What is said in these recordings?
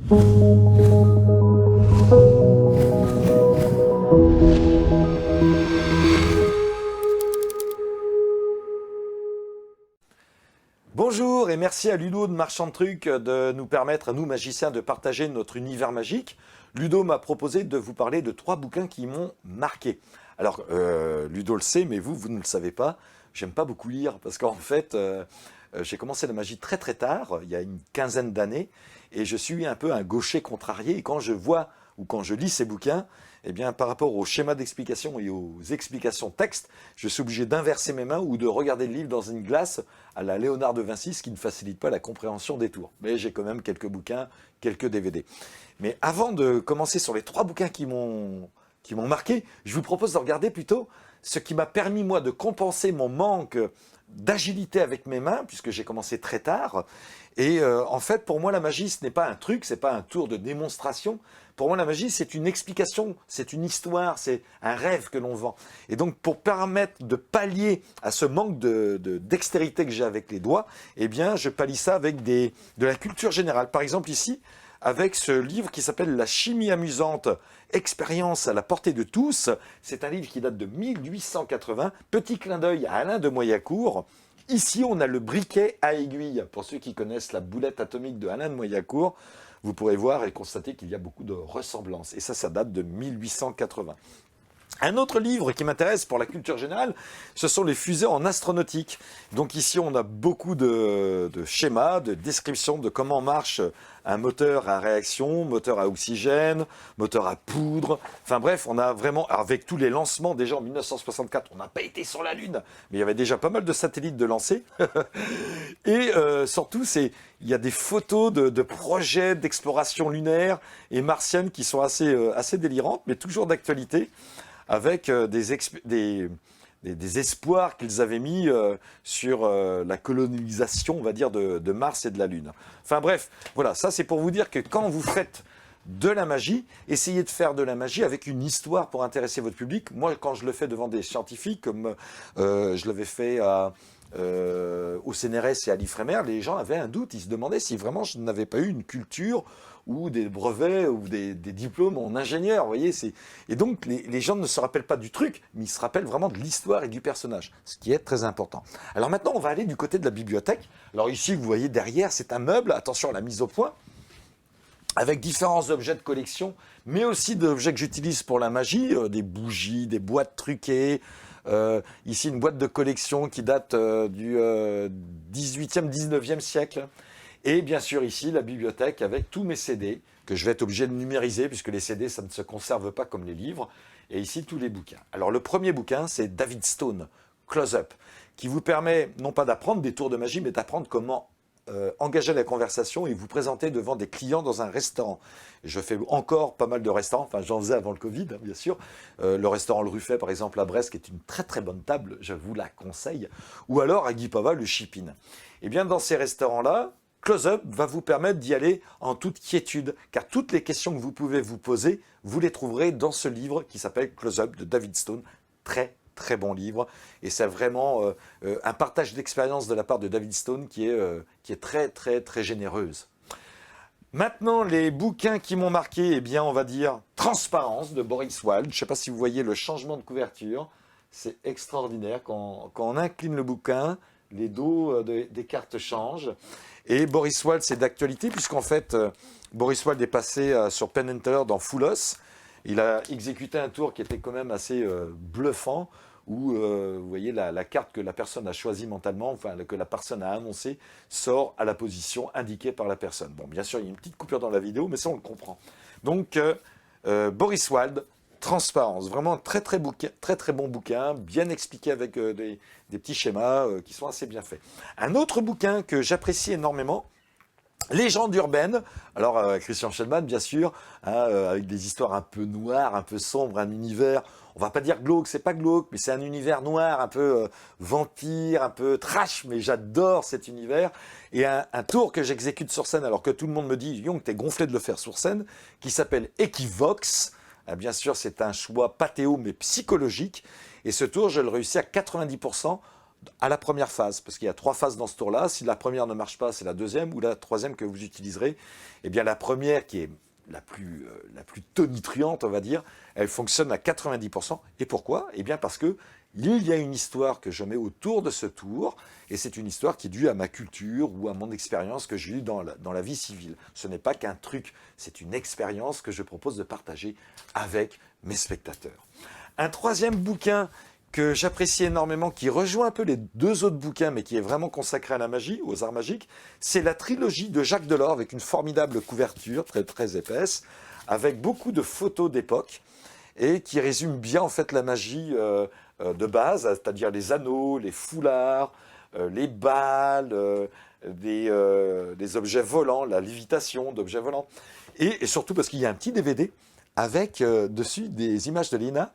Bonjour et merci à Ludo de Marchand de Trucs de nous permettre, à nous magiciens, de partager notre univers magique. Ludo m'a proposé de vous parler de 3 bouquins qui m'ont marqué. Alors, Ludo le sait, mais vous ne le savez pas. J'aime pas beaucoup lire parce qu'en fait, j'ai commencé la magie très très tard, il y a une quinzaine d'années, et je suis un peu un gaucher contrarié. Et quand je vois ou quand je lis ces bouquins, eh bien, par rapport aux schémas d'explication et aux explications texte, je suis obligé d'inverser mes mains ou de regarder le livre dans une glace à la Léonard de Vinci, ce qui ne facilite pas la compréhension des tours. Mais j'ai quand même quelques bouquins, quelques DVD. Mais avant de commencer sur les 3 bouquins qui m'ont marqué, je vous propose de regarder plutôt ce qui m'a permis, moi, de compenser mon manque d'agilité avec mes mains, puisque j'ai commencé très tard. Et en fait, pour moi, la magie, ce n'est pas un truc, c'est pas un tour de démonstration. Pour moi, la magie, c'est une explication, c'est une histoire, c'est un rêve que l'on vend. Et donc, pour permettre de pallier à ce manque de dextérité que j'ai avec les doigts, eh bien, je pallie ça avec de la culture générale. Par exemple, ici, avec ce livre qui s'appelle « La chimie amusante, expérience à la portée de tous ». C'est un livre qui date de 1880. Petit clin d'œil à Alain de Moyacourt. Ici, on a le briquet à aiguille. Pour ceux qui connaissent la boulette atomique de Alain de Moyacourt, vous pourrez voir et constater qu'il y a beaucoup de ressemblances. Et ça date de 1880. Un autre livre qui m'intéresse pour la culture générale, ce sont les fusées en astronautique. Donc ici, on a beaucoup de schémas, de descriptions de comment marche un moteur à réaction, moteur à oxygène, moteur à poudre. Enfin bref, on a vraiment, avec tous les lancements, déjà en 1964, on n'a pas été sur la Lune, mais il y avait déjà pas mal de satellites de lancés. Et surtout, il y a des photos de projets d'exploration lunaire et martienne qui sont assez délirantes, mais toujours d'actualité, avec des espoirs qu'ils avaient mis sur la colonisation, on va dire, de Mars et de la Lune. Enfin bref, voilà, ça c'est pour vous dire que quand vous faites de la magie, essayez de faire de la magie avec une histoire pour intéresser votre public. Moi, quand je le fais devant des scientifiques, comme je l'avais fait au CNRS et à l'Ifremer, les gens avaient un doute, ils se demandaient si vraiment je n'avais pas eu une culture ou des brevets ou des diplômes en ingénieur, vous voyez. Et donc, les gens ne se rappellent pas du truc, mais ils se rappellent vraiment de l'histoire et du personnage, ce qui est très important. Alors maintenant, on va aller du côté de la bibliothèque. Alors ici, vous voyez derrière, c'est un meuble, attention à la mise au point, avec différents objets de collection, mais aussi d'objets que j'utilise pour la magie, des bougies, des boîtes truquées. Ici, une boîte de collection qui date du 18e, 19e siècle. Et bien sûr ici, la bibliothèque avec tous mes CD, que je vais être obligé de numériser, puisque les CD, ça ne se conserve pas comme les livres. Et ici, tous les bouquins. Alors le premier bouquin, c'est David Stone, Close Up, qui vous permet non pas d'apprendre des tours de magie, mais d'apprendre comment engager la conversation et vous présenter devant des clients dans un restaurant. Je fais encore pas mal de restaurants, enfin j'en faisais avant le Covid, hein, bien sûr. Le restaurant Le Ruffet, par exemple, à Brest, qui est une très très bonne table, je vous la conseille. Ou alors à Guipava, le Chipin. Et bien dans ces restaurants-là, Close Up va vous permettre d'y aller en toute quiétude, car toutes les questions que vous pouvez vous poser, vous les trouverez dans ce livre qui s'appelle Close Up de David Stone. Très bon livre, et c'est vraiment un partage d'expérience de la part de David Stone qui est très généreuse. Maintenant, les bouquins qui m'ont marqué, eh bien, on va dire Transparence de Boris Wald. Je ne sais pas si vous voyez le changement de couverture, c'est extraordinaire. Quand on incline le bouquin, les dos des cartes changent. Et Boris Wald, c'est d'actualité, puisqu'en fait, Boris Wald est passé sur Penn and Teller dans Full House. Il a exécuté un tour qui était quand même assez bluffant, où vous voyez la carte que la personne a choisie mentalement, enfin que la personne a annoncée, sort à la position indiquée par la personne. Bon, bien sûr, il y a une petite coupure dans la vidéo, mais ça, on le comprend. Donc, Boris Wald, Transparence, vraiment un très bon bouquin, bien expliqué avec des petits schémas qui sont assez bien faits. Un autre bouquin que j'apprécie énormément, Légende urbaine, alors Christian Schellman bien sûr, hein, avec des histoires un peu noires, un peu sombres, un univers, on va pas dire glauque, c'est pas glauque, mais c'est un univers noir, un peu vampire, un peu trash, mais j'adore cet univers. Et un tour que j'exécute sur scène, alors que tout le monde me dit, Young, t'es gonflé de le faire sur scène, qui s'appelle Equivox. Bien sûr, c'est un choix patéo, mais psychologique. Et ce tour, je le réussis à 90% à la première phase, parce qu'il y a 3 phases dans ce tour-là. Si la première ne marche pas, c'est la deuxième ou la troisième que vous utiliserez. Eh bien, la première, qui est la plus tonitruante, on va dire, elle fonctionne à 90%. Et pourquoi? Eh bien, parce que il y a une histoire que je mets autour de ce tour, et c'est une histoire qui est due à ma culture ou à mon expérience que j'ai eue dans la vie civile. Ce n'est pas qu'un truc, c'est une expérience que je propose de partager avec mes spectateurs. Un troisième bouquin que j'apprécie énormément, qui rejoint un peu les 2 autres bouquins, mais qui est vraiment consacré à la magie, aux arts magiques, c'est la trilogie de Jacques Delors, avec une formidable couverture, très, très épaisse, avec beaucoup de photos d'époque, et qui résume bien en fait la magie de base, c'est-à-dire les anneaux, les foulards, les balles, des objets volants, la lévitation d'objets volants, et surtout parce qu'il y a un petit DVD avec dessus des images de Léna,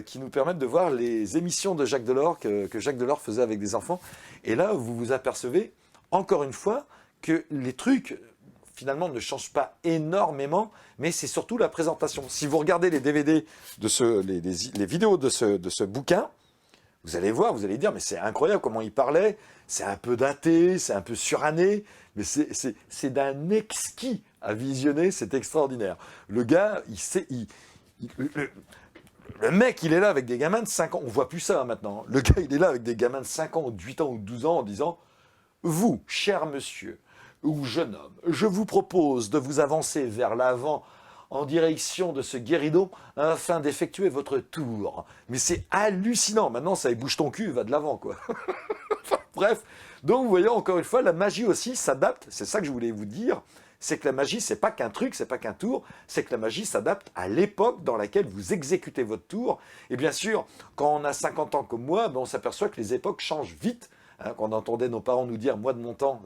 qui nous permettent de voir les émissions de Jacques Delors que Jacques Delors faisait avec des enfants. Et là, vous vous apercevez, encore une fois, que les trucs, finalement, ne changent pas énormément, mais c'est surtout la présentation. Si vous regardez les DVD, les vidéos de ce bouquin, vous allez voir, vous allez dire, mais c'est incroyable comment il parlait, c'est un peu daté, c'est un peu suranné, mais c'est d'un exquis à visionner, c'est extraordinaire. Le gars, le mec, il est là avec des gamins de 5 ans. On voit plus ça maintenant. Le gars, il est là avec des gamins de 5 ans, ou de 8 ans ou de 12 ans en disant « Vous, cher monsieur ou jeune homme, je vous propose de vous avancer vers l'avant en direction de ce guéridon afin d'effectuer votre tour. » Mais c'est hallucinant. Maintenant, ça bouge ton cul, va de l'avant, quoi. Bref. Donc, vous voyez, encore une fois, la magie aussi s'adapte. C'est ça que je voulais vous dire. C'est que la magie, c'est pas qu'un truc, c'est pas qu'un tour, c'est que la magie s'adapte à l'époque dans laquelle vous exécutez votre tour. Et bien sûr, quand on a 50 ans comme moi, ben on s'aperçoit que les époques changent vite. Hein, quand on entendait nos parents nous dire « moi de mon temps »,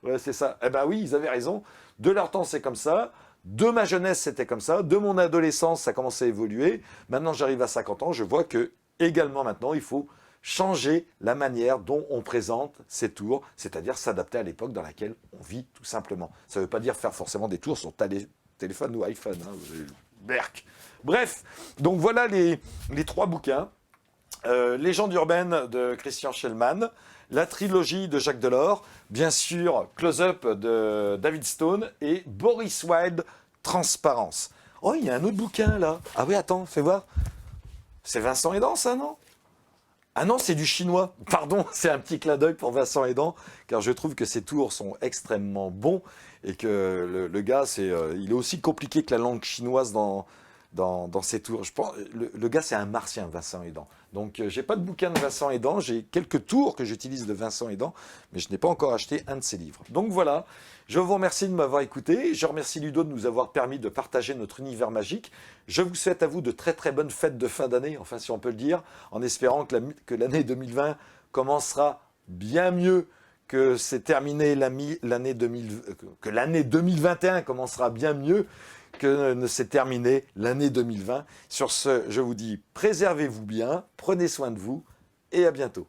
ouais, c'est ça. Eh ben oui, ils avaient raison. De leur temps, c'est comme ça. De ma jeunesse, c'était comme ça. De mon adolescence, ça commençait à évoluer. Maintenant, j'arrive à 50 ans, je vois que également maintenant, il faut changer la manière dont on présente ces tours, c'est-à-dire s'adapter à l'époque dans laquelle on vit, tout simplement. Ça ne veut pas dire faire forcément des tours sur téléphone ou iPhone. Hein, berk. Bref, donc voilà les 3 bouquins. Légende urbaine de Christian Schellman, la trilogie de Jacques Delors, bien sûr Close-up de David Stone et Boris Wilde, Transparence. Oh, il y a un autre bouquin là. Ah oui, attends, fais voir. C'est Vincent Aidant, ça, non? Ah non, c'est du chinois. Pardon, c'est un petit clin d'œil pour Vincent Aidant, car je trouve que ses tours sont extrêmement bons et que le gars, il est aussi compliqué que la langue chinoise dans ses tours. Je pense, le gars, c'est un martien, Vincent Aidant. Donc, j'ai pas de bouquin de Vincent Aidant. J'ai quelques tours que j'utilise de Vincent Aidant, mais je n'ai pas encore acheté un de ses livres. Donc voilà, je vous remercie de m'avoir écouté. Je remercie Ludo de nous avoir permis de partager notre univers magique. Je vous souhaite à vous de très très bonnes fêtes de fin d'année, enfin si on peut le dire, en espérant que l'année 2020 commencera bien mieux que c'est terminé l'année 2021 commencera bien mieux que ne s'est terminée l'année 2020. Sur ce, je vous dis, préservez-vous bien, prenez soin de vous et à bientôt.